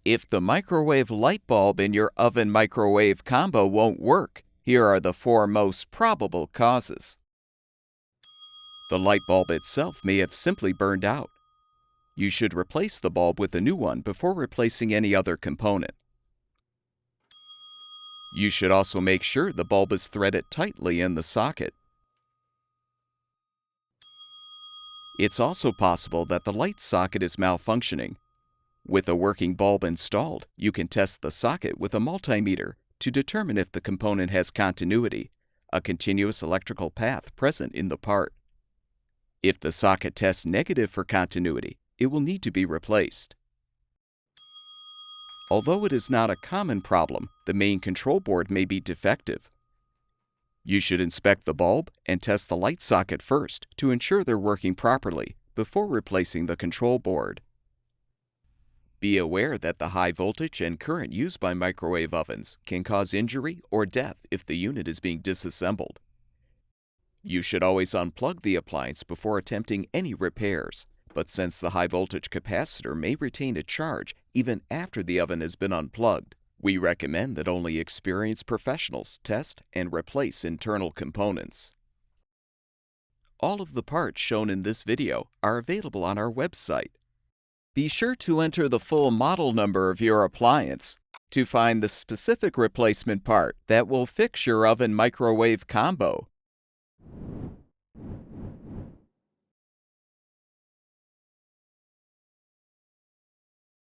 If the microwave light bulb in your oven-microwave combo won't work, here are the 4 most probable causes. The light bulb itself may have simply burned out. You should replace the bulb with a new one before replacing any other component. You should also make sure the bulb is threaded tightly in the socket. It's also possible that the light socket is malfunctioning. With a working bulb installed, you can test the socket with a multimeter to determine if the component has continuity, a continuous electrical path present in the part. If the socket tests negative for continuity, it will need to be replaced. Although it is not a common problem, the main control board may be defective. You should inspect the bulb and test the light socket first to ensure they're working properly before replacing the control board. Be aware that the high voltage and current used by microwave ovens can cause injury or death if the unit is being disassembled. You should always unplug the appliance before attempting any repairs, but since the high voltage capacitor may retain a charge even after the oven has been unplugged, we recommend that only experienced professionals test and replace internal components. All of the parts shown in this video are available on our website. Be sure to enter the full model number of your appliance to find the specific replacement part that will fix your oven-microwave combo.